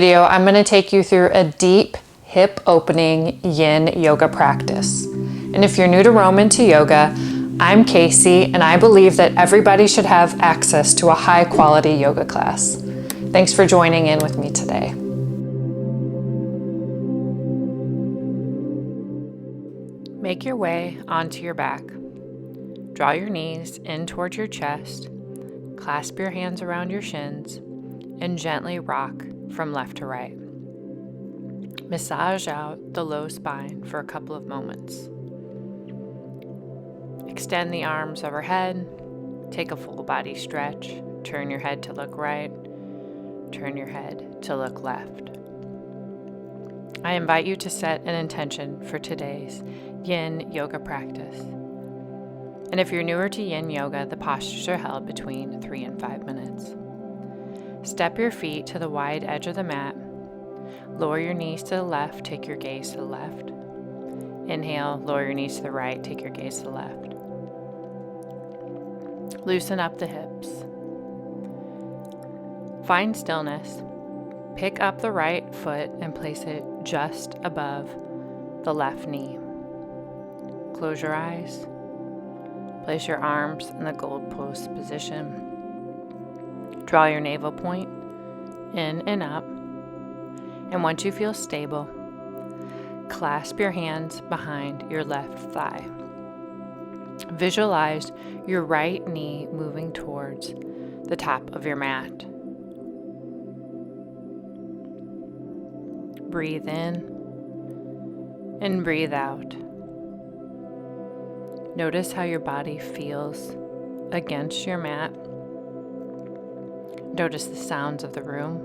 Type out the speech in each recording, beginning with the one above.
Video, I'm going to take you through a deep hip opening yin yoga practice. And if you're new to Rome and to yoga, I'm Casey, and I believe that everybody should have access to a high quality yoga class. Thanks for joining in with me today. Make your way onto your back. Draw your knees in towards your chest, clasp your hands around your shins, and gently rock from left to right. Massage out the low spine for a couple of moments. Extend the arms overhead. Take a full body stretch. Turn your head to look right. Turn your head to look left. I invite you to set an intention for today's yin yoga practice. And if you're newer to yin yoga, the postures are held between 3 and 5 minutes. Step your feet to the wide edge of the mat. Lower your knees to the left, take your gaze to the left. Inhale, lower your knees to the right, take your gaze to the left. Loosen up the hips. Find stillness. Pick up the right foot and place it just above the left knee. Close your eyes. Place your arms in the goalpost position. Draw your navel point in and up. And once you feel stable, clasp your hands behind your left thigh. Visualize your right knee moving towards the top of your mat. Breathe in and breathe out. Notice how your body feels against your mat. Notice the sounds of the room.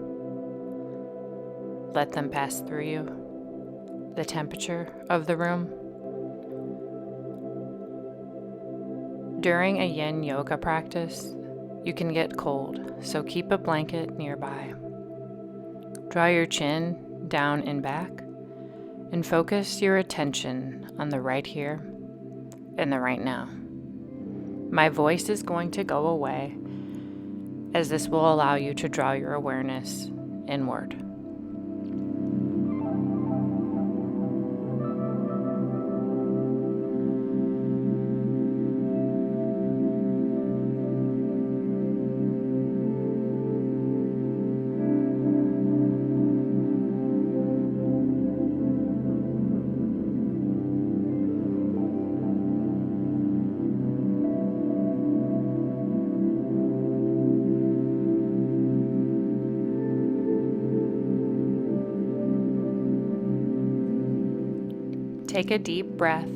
Let them pass through you. The temperature of the room. During a yin yoga practice, you can get cold, so keep a blanket nearby. Draw your chin down and back, and focus your attention on the right here and the right now. My voice is going to go away, as this will allow you to draw your awareness inward. Take a deep breath.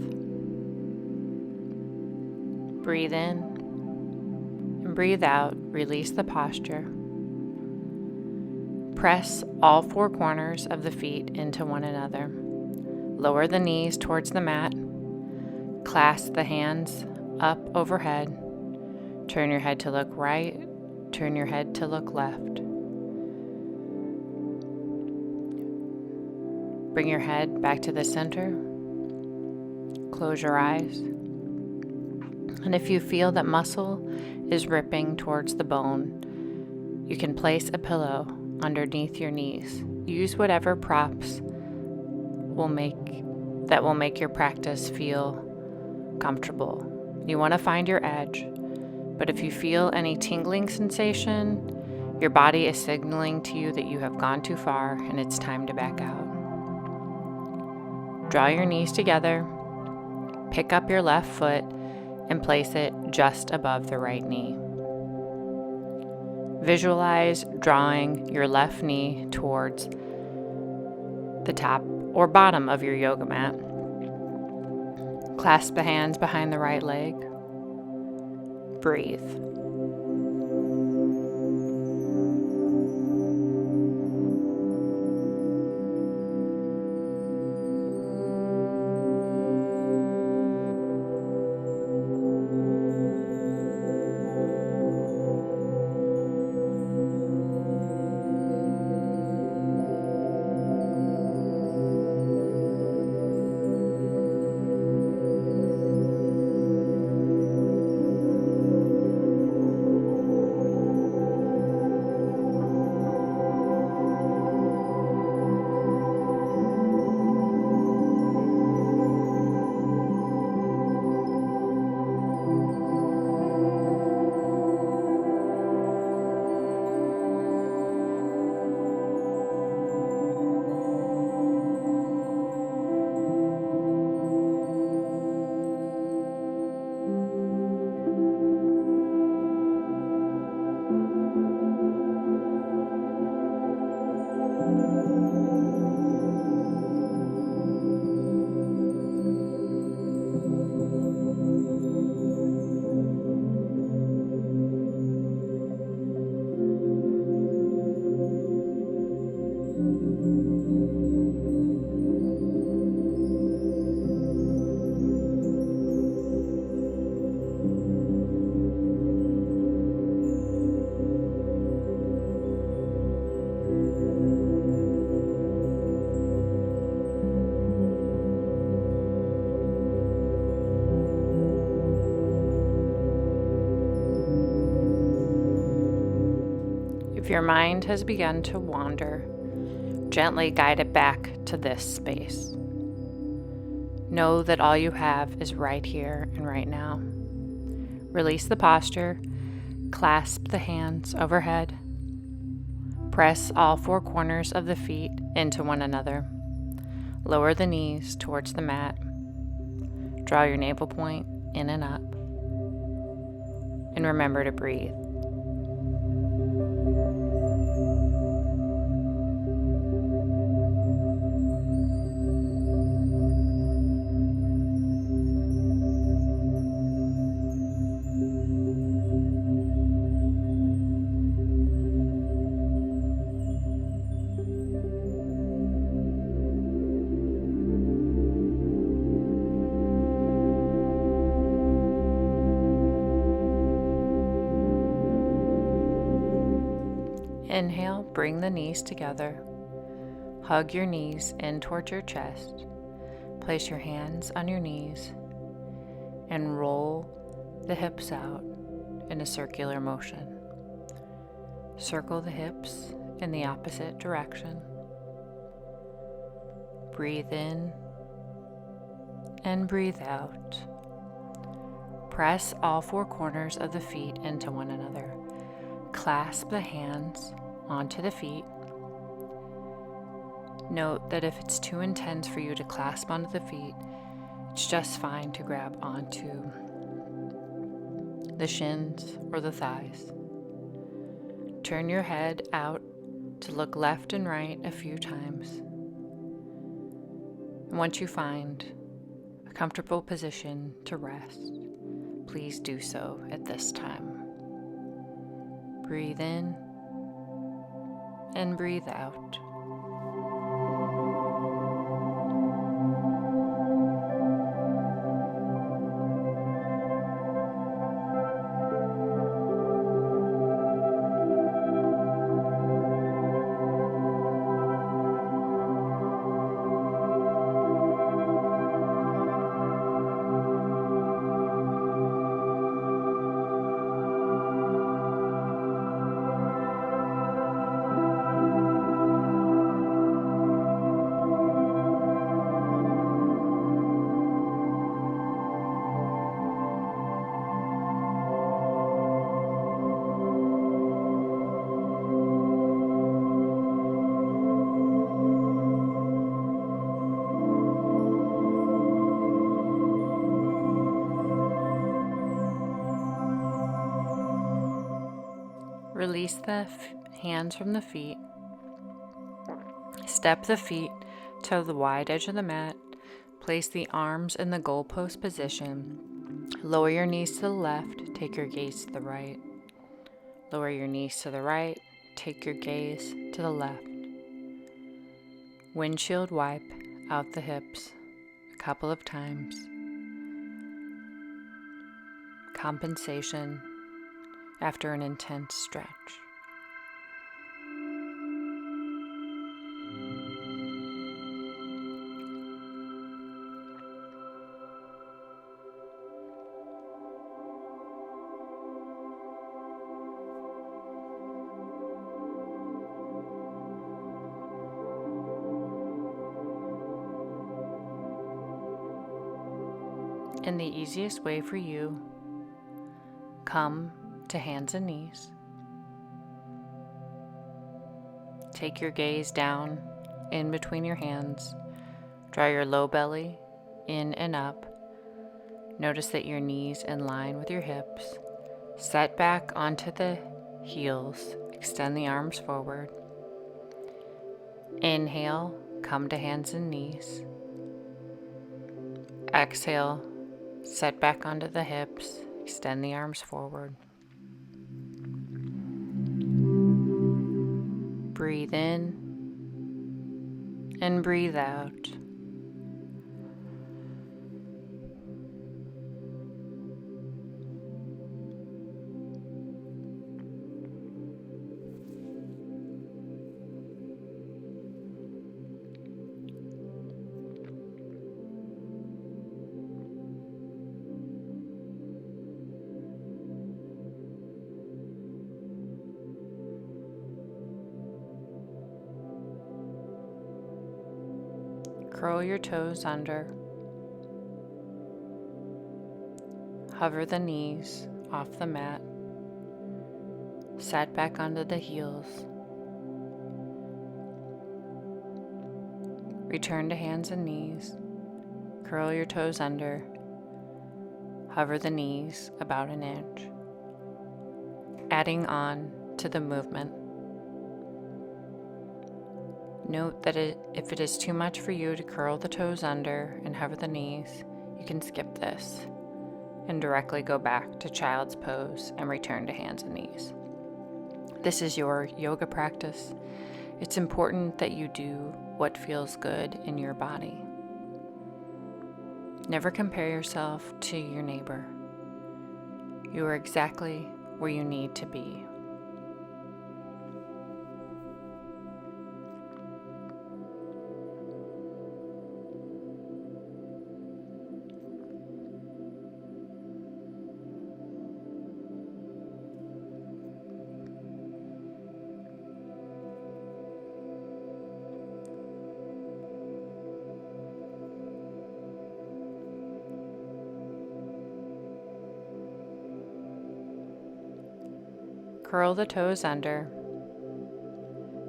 Breathe in and breathe out. Release the posture. Press all 4 corners of the feet into one another. Lower the knees towards the mat. Clasp the hands up overhead. Turn your head to look right. Turn your head to look left. Bring your head back to the center. Close your eyes. And if you feel that muscle is ripping towards the bone, you can place a pillow underneath your knees. Use whatever props will make your practice feel comfortable. You want to find your edge, but if you feel any tingling sensation, your body is signaling to you that you have gone too far and it's time to back out. Draw your knees together. Pick up your left foot and place it just above the right knee. Visualize drawing your left knee towards the top or bottom of your yoga mat. Clasp the hands behind the right leg. Breathe. If your mind has begun to wander, gently guide it back to this space. Know that all you have is right here and right now. Release the posture, clasp the hands overhead, press all four corners of the feet into one another. Lower the knees towards the mat. Draw your navel point in and up. And remember to breathe. Inhale, bring the knees together. Hug your knees in towards your chest. Place your hands on your knees and roll the hips out in a circular motion. Circle the hips in the opposite direction. Breathe in and breathe out. Press all four corners of the feet into one another. Clasp the hands onto the feet. Note that if it's too intense for you to clasp onto the feet, it's just fine to grab onto the shins or the thighs. Turn your head out to look left and right a few times. And once you find a comfortable position to rest, please do so at this time. Breathe in and breathe out. Release the hands from the feet. Step the feet to the wide edge of the mat. Place the arms in the goalpost position. Lower your knees to the left. Take your gaze to the right. Lower your knees to the right. Take your gaze to the left. Windshield wipe out the hips a couple of times. Compensation after an intense stretch. In the easiest way for you, come to hands and knees. Take your gaze down in between your hands. Draw your low belly in and up. Notice that your knees in line with your hips. Set back onto the heels. Extend the arms forward. Inhale, come to hands and knees. Exhale, set back onto the hips. Extend the arms forward. Breathe in and breathe out. Curl your toes under. Hover the knees off the mat. Set back onto the heels. Return to hands and knees. Curl your toes under. Hover the knees about an inch. Adding on to the movement. Note that if it is too much for you to curl the toes under and hover the knees, you can skip this and directly go back to child's pose and return to hands and knees. This is your yoga practice. It's important that you do what feels good in your body. Never compare yourself to your neighbor. You are exactly where you need to be. Curl the toes under.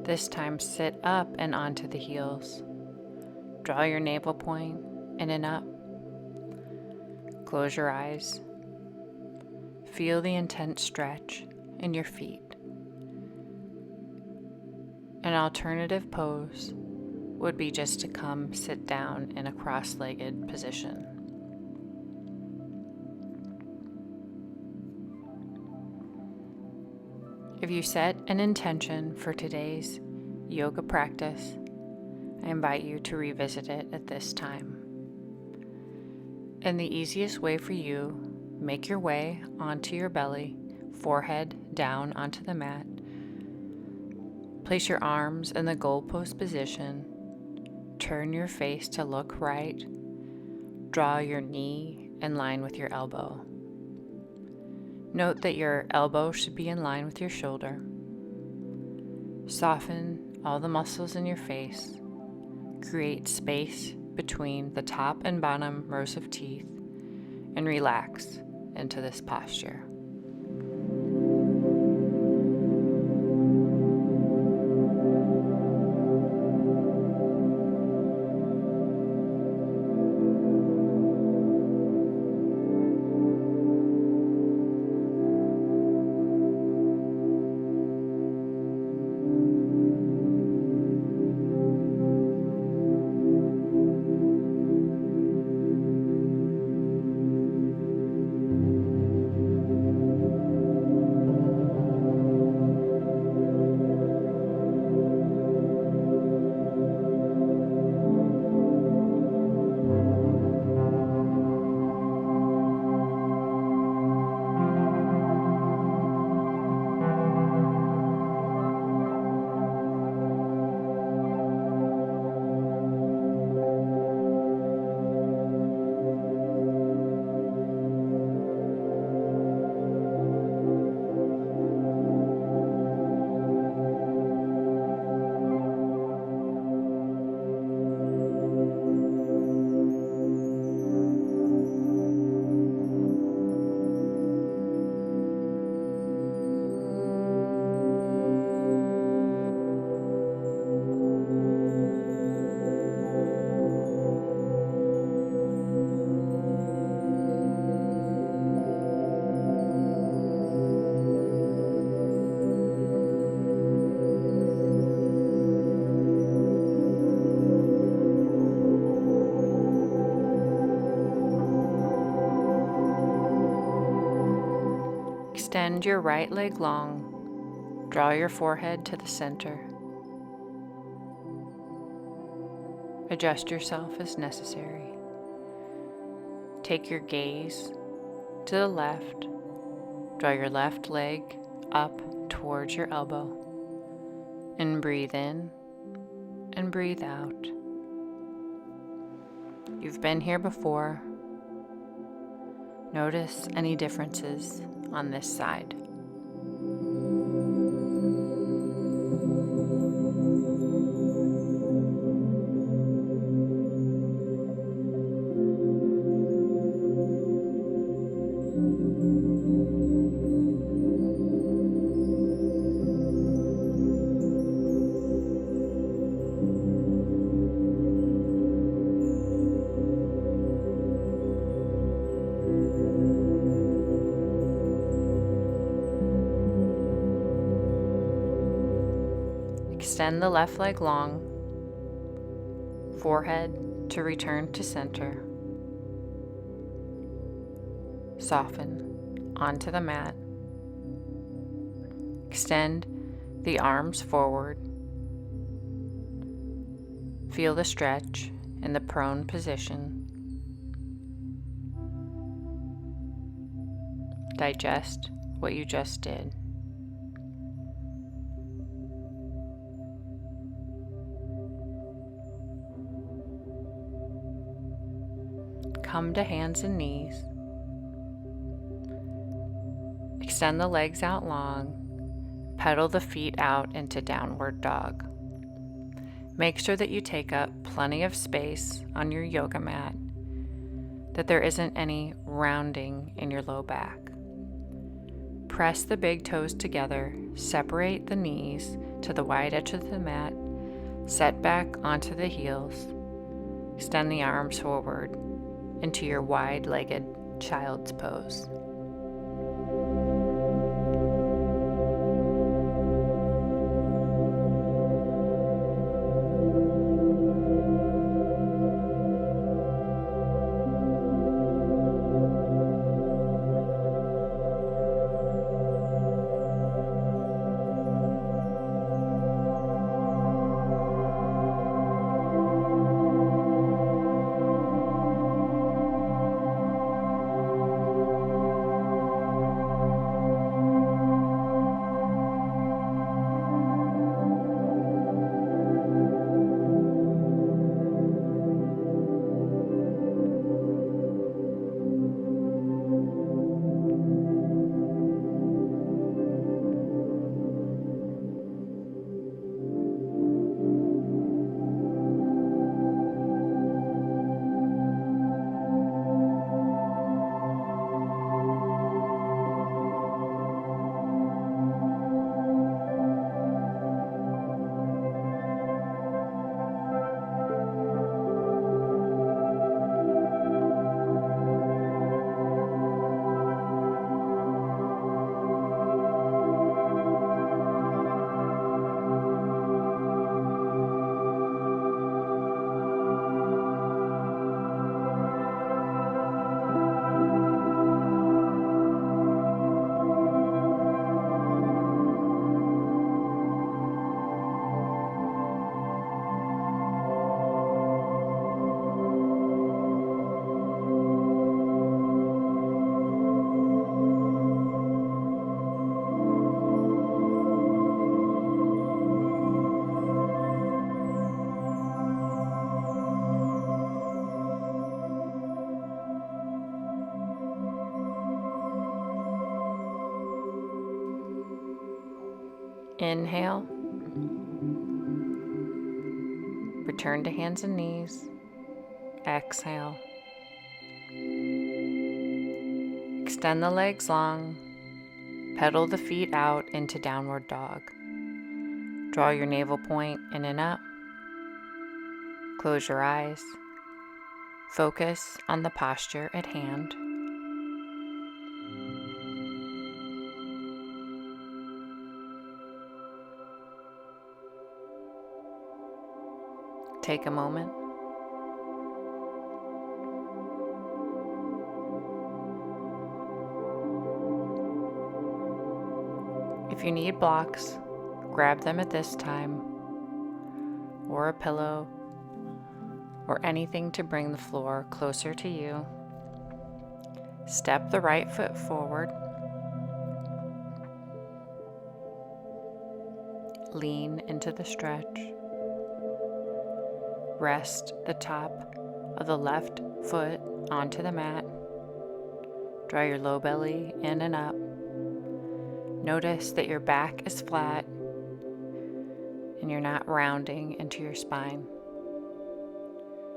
This time sit up and onto the heels. Draw your navel point in and up. Close your eyes. Feel the intense stretch in your feet. An alternative pose would be just to come sit down in a cross-legged position. If you set an intention for today's yoga practice, I invite you to revisit it at this time. And the easiest way for you, make your way onto your belly, forehead down onto the mat. Place your arms in the goalpost position. Turn your face to look right. Draw your knee in line with your elbow. Note that your elbow should be in line with your shoulder. Soften all the muscles in your face. Create space between the top and bottom rows of teeth and relax into this posture. Extend your right leg long. Draw your forehead to the center. Adjust yourself as necessary. Take your gaze to the left. Draw your left leg up towards your elbow. And breathe in and breathe out. You've been here before. Notice any differences on this side. Extend the left leg long, forehead to return to center. Soften onto the mat. Extend the arms forward. Feel the stretch in the prone position. Digest what you just did. Come to hands and knees. Extend the legs out long. Pedal the feet out into downward dog. Make sure that you take up plenty of space on your yoga mat, that there isn't any rounding in your low back. Press the big toes together, separate the knees to the wide edge of the mat, set back onto the heels, extend the arms forward into your wide-legged child's pose. Inhale. Return to hands and knees. Exhale. Extend the legs long. Pedal the feet out into downward dog. Draw your navel point in and up. Close your eyes. Focus on the posture at hand. Take a moment. If you need blocks, grab them at this time, or a pillow, or anything to bring the floor closer to you. Step the right foot forward. Lean into the stretch. Rest the top of the left foot onto the mat. Draw your low belly in and up. Notice that your back is flat and you're not rounding into your spine.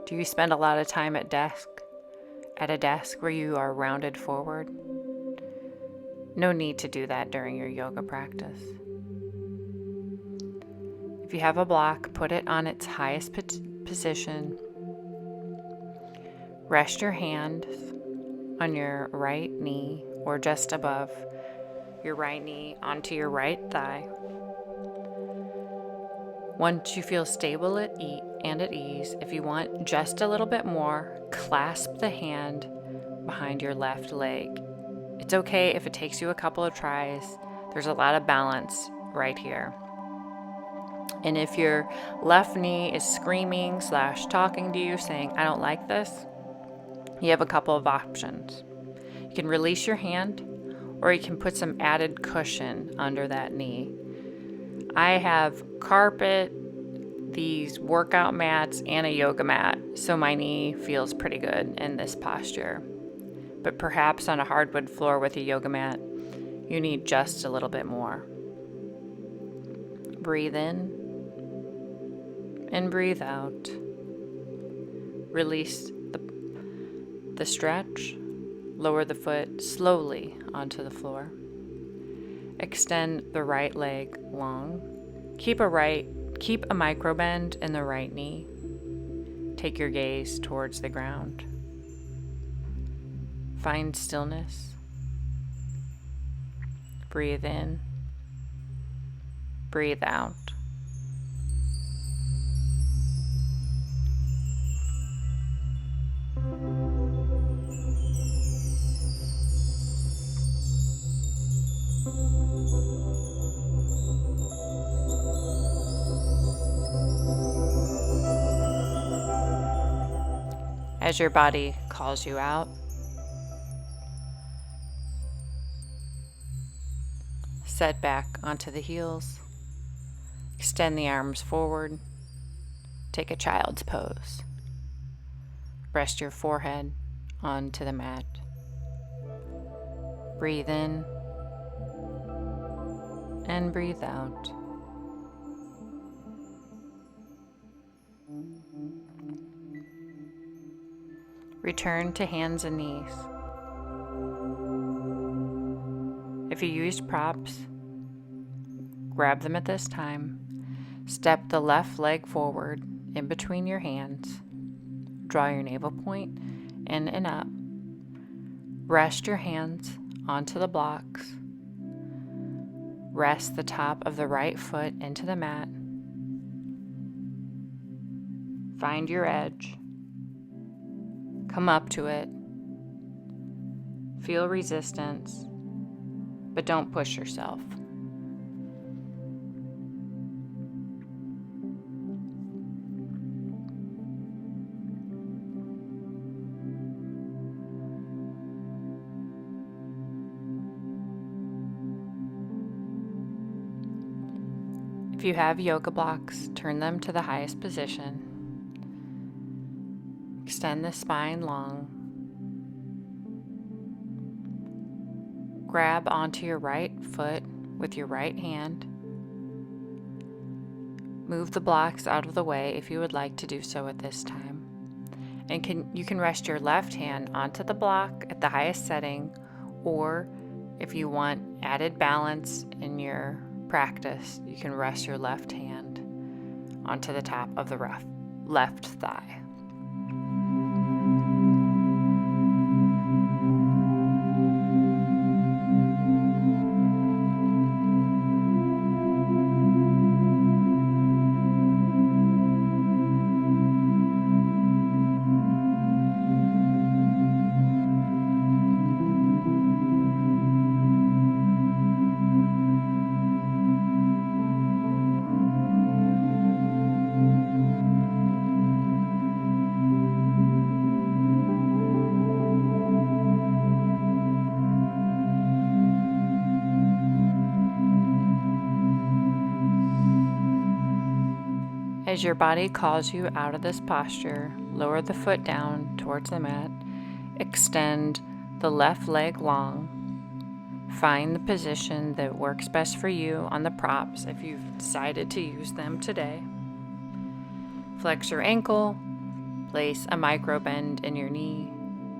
Do you spend a lot of time at a desk where you are rounded forward? No need to do that during your yoga practice. If you have a block, put it on its highest position. Rest your hand on your right knee or just above your right knee onto your right thigh. Once you feel stable and at ease, if you want just a little bit more, clasp the hand behind your left leg. It's okay if it takes you a couple of tries. There's a lot of balance right here. And if your left knee is screaming / talking to you saying, I don't like this, you have a couple of options. You can release your hand, or you can put some added cushion under that knee. I have carpet, these workout mats, and a yoga mat, so my knee feels pretty good in this posture. But perhaps on a hardwood floor with a yoga mat, you need just a little bit more. Breathe in and breathe out. Release the stretch. Lower the foot slowly onto the floor. Extend the right leg long. Keep a micro bend in the right knee. Take your gaze towards the ground. Find stillness. Breathe in. Breathe out. As your body calls you out, set back onto the heels, extend the arms forward, take a child's pose. Rest your forehead onto the mat. Breathe in and breathe out. Return to hands and knees. If you used props, grab them at this time. Step the left leg forward in between your hands. Draw your navel point in and up. Rest your hands onto the blocks. Rest the top of the right foot into the mat. Find your edge. Come up to it. Feel resistance, but don't push yourself. If you have yoga blocks, turn them to the highest position. Extend the spine long. Grab onto your right foot with your right hand. Move the blocks out of the way if you would like to do so at this time. And you can rest your left hand onto the block at the highest setting, or if you want added balance in your practice, you can rest your left hand onto the top of the left thigh. As your body calls you out of this posture, lower the foot down towards the mat. Extend the left leg long. Find the position that works best for you on the props if you've decided to use them today. Flex your ankle. Place a micro bend in your knee.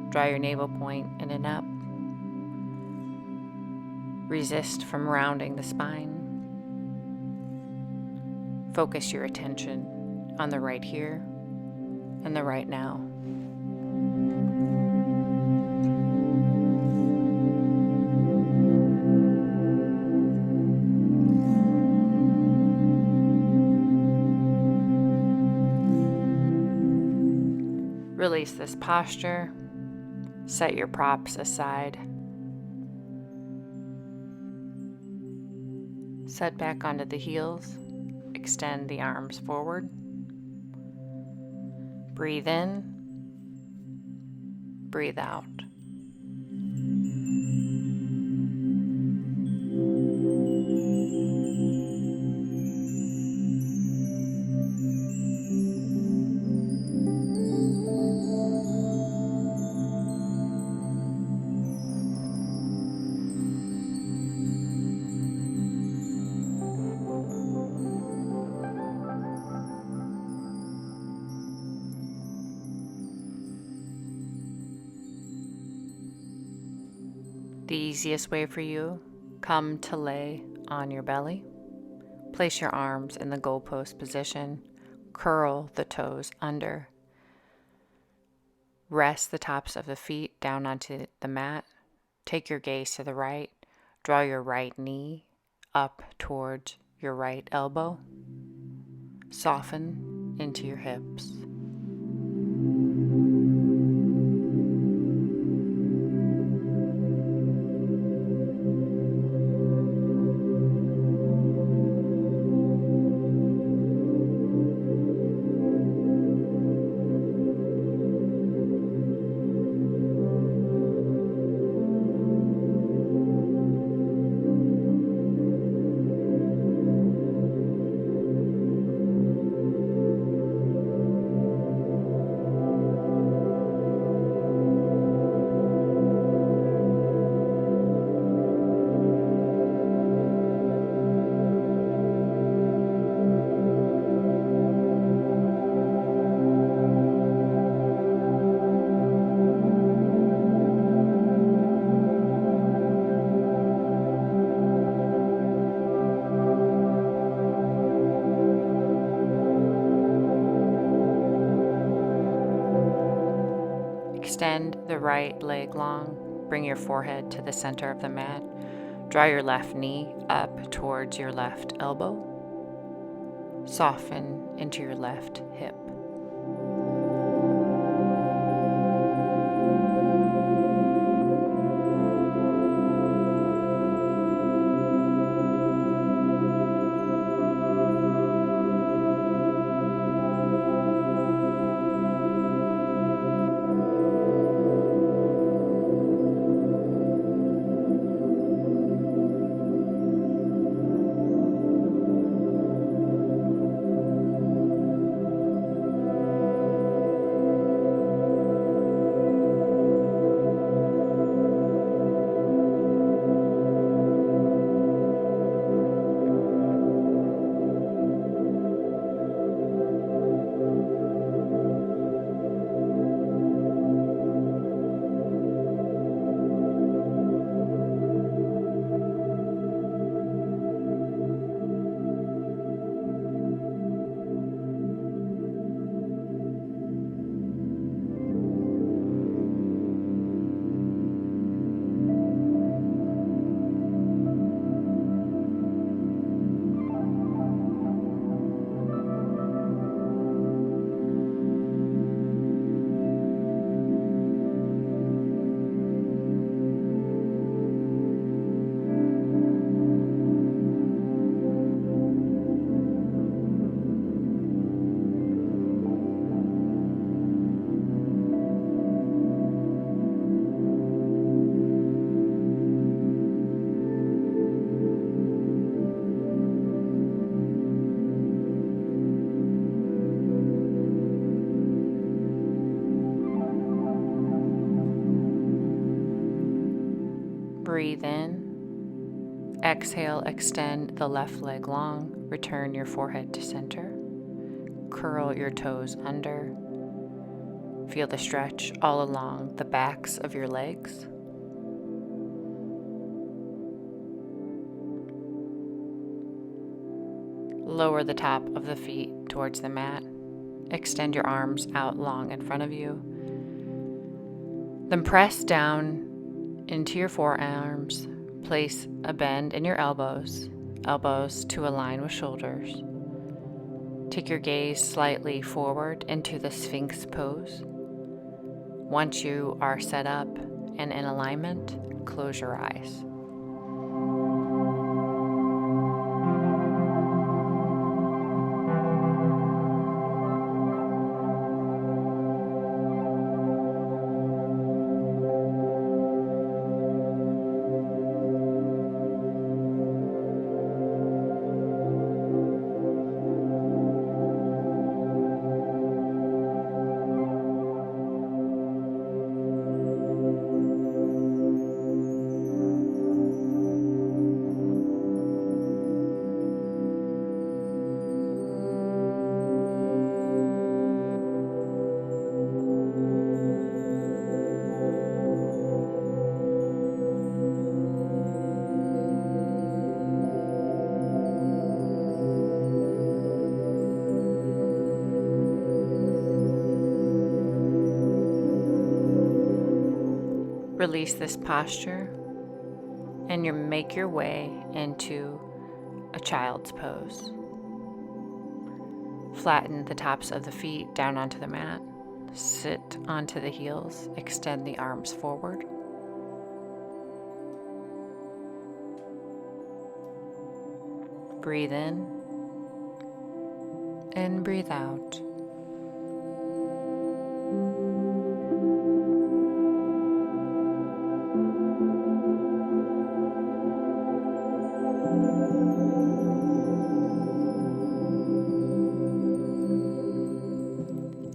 Draw your navel point in and up. Resist from rounding the spine. Focus your attention on the right here and the right now. Release this posture. Set your props aside. Set back onto the heels. Extend the arms forward. Breathe in. Breathe out. The easiest way for you, come to lay on your belly. Place your arms in the goalpost position. Curl the toes under. Rest the tops of the feet down onto the mat. Take your gaze to the right. Draw your right knee up towards your right elbow. Soften into your hips. Extend the right leg long. Bring your forehead to the center of the mat. Draw your left knee up towards your left elbow. Soften into your left hip. Breathe in. Exhale, extend the left leg long. Return your forehead to center. Curl your toes under. Feel the stretch all along the backs of your legs. Lower the top of the feet towards the mat. Extend your arms out long in front of you. Then press down into your forearms. Place a bend in your elbows to align with shoulders. Take your gaze slightly forward into the Sphinx pose. Once you are set up and in alignment, close your eyes. Release this posture and you make your way into a child's pose. Flatten the tops of the feet down onto the mat. Sit onto the heels. Extend the arms forward. Breathe in and breathe out.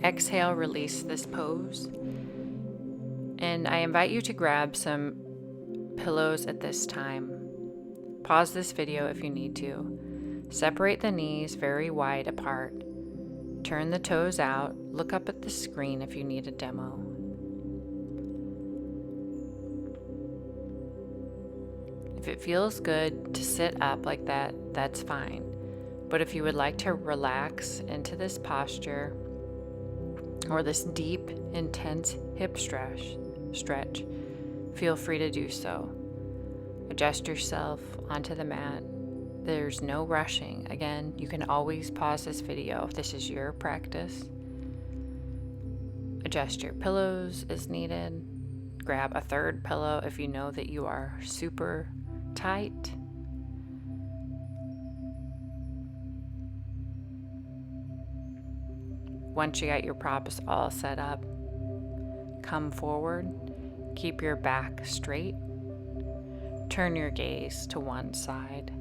Exhale, release this pose. And I invite you to grab some pillows at this time. Pause this video if you need to. Separate the knees very wide apart. Turn the toes out. Look up at the screen if you need a demo. If it feels good to sit up like that, that's fine. But if you would like to relax into this posture or this deep, intense hip stretch, feel free to do so. Adjust yourself onto the mat. There's no rushing. Again, you can always pause this video if this is your practice. Adjust your pillows as needed. Grab a third pillow if you know that you are super tight. Once you got your props all set up, come forward, keep your back straight, turn your gaze to one side.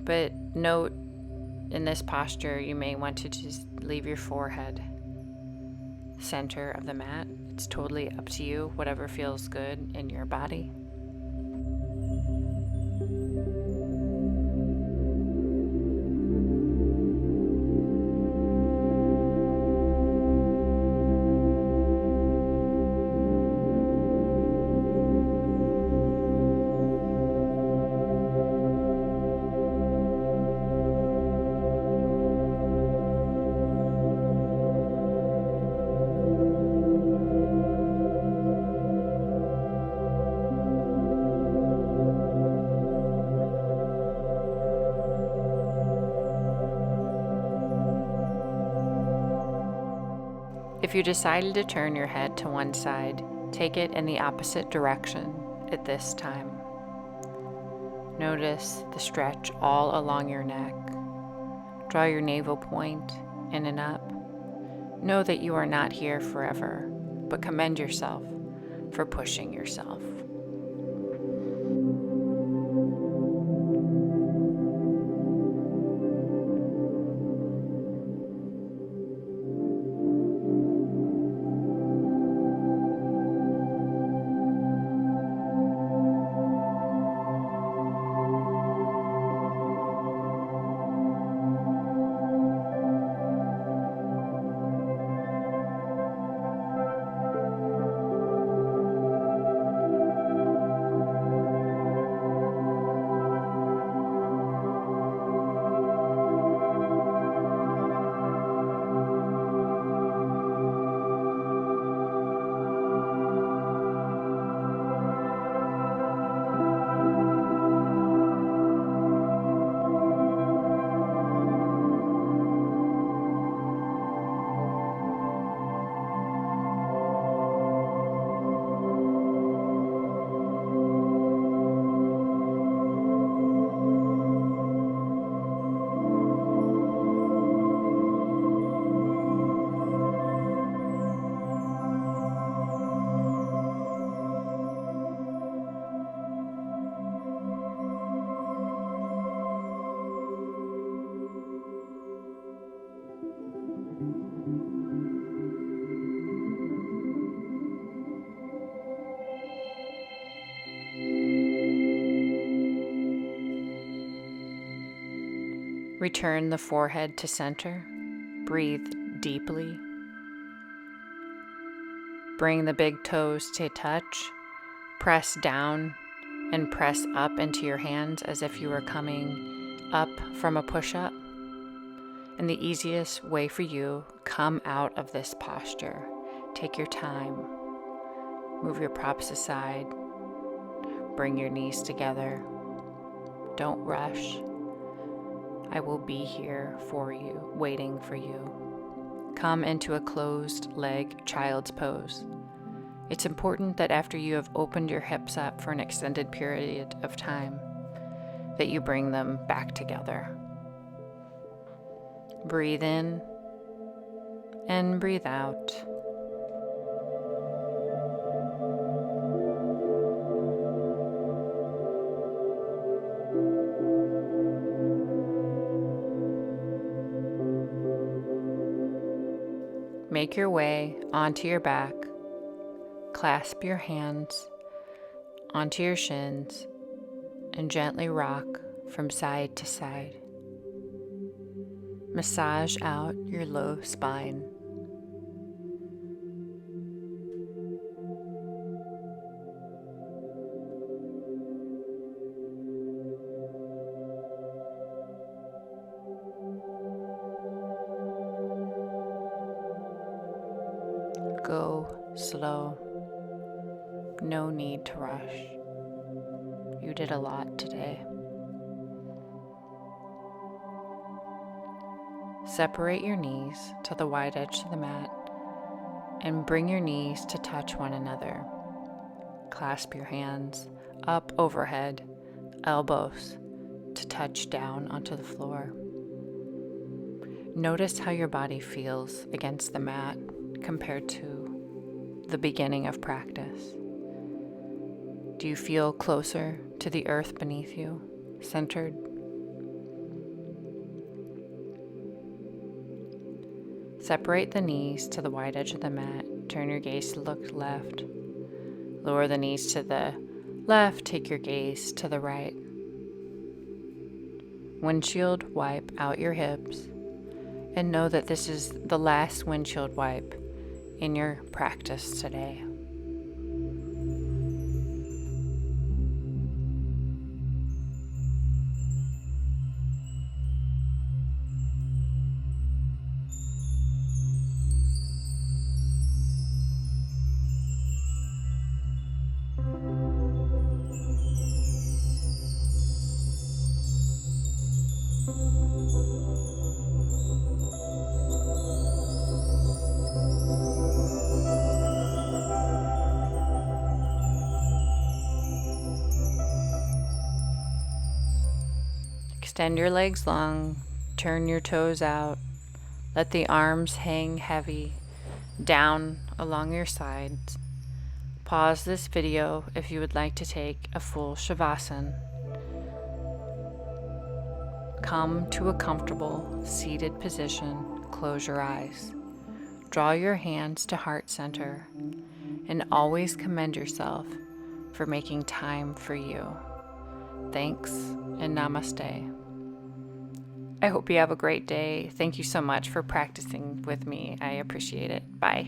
But note, in this posture, you may want to just leave your forehead center of the mat. It's totally up to you, whatever feels good in your body. If you decided to turn your head to one side, take it in the opposite direction at this time. Notice the stretch all along your neck. Draw your navel point in and up. Know that you are not here forever, but commend yourself for pushing yourself. Return the forehead to center. Breathe deeply. Bring the big toes to touch. Press down and press up into your hands as if you were coming up from a push-up. And the easiest way for you, come out of this posture. Take your time. Move your props aside. Bring your knees together. Don't rush. I will be here for you, waiting for you. Come into a closed leg child's pose. It's important that after you have opened your hips up for an extended period of time, that you bring them back together. Breathe in and breathe out. Make your way onto your back. Clasp your hands onto your shins and gently rock from side to side. Massage out your low spine. Go slow. No need to rush. You did a lot today. Separate your knees to the wide edge of the mat and bring your knees to touch one another. Clasp your hands up overhead, elbows to touch down onto the floor. Notice how your body feels against the mat compared to the beginning of practice. Do you feel closer to the earth beneath you, centered? Separate the knees to the wide edge of the mat. Turn your gaze to look left. Lower the knees to the left. Take your gaze to the right. Windshield wipe out your hips. And know that this is the last windshield wipe in your practice today. Extend your legs long, turn your toes out, let the arms hang heavy down along your sides. Pause this video if you would like to take a full Shavasana. Come to a comfortable seated position, close your eyes. Draw your hands to heart center and always commend yourself for making time for you. Thanks and namaste. I hope you have a great day. Thank you so much for practicing with me. I appreciate it. Bye.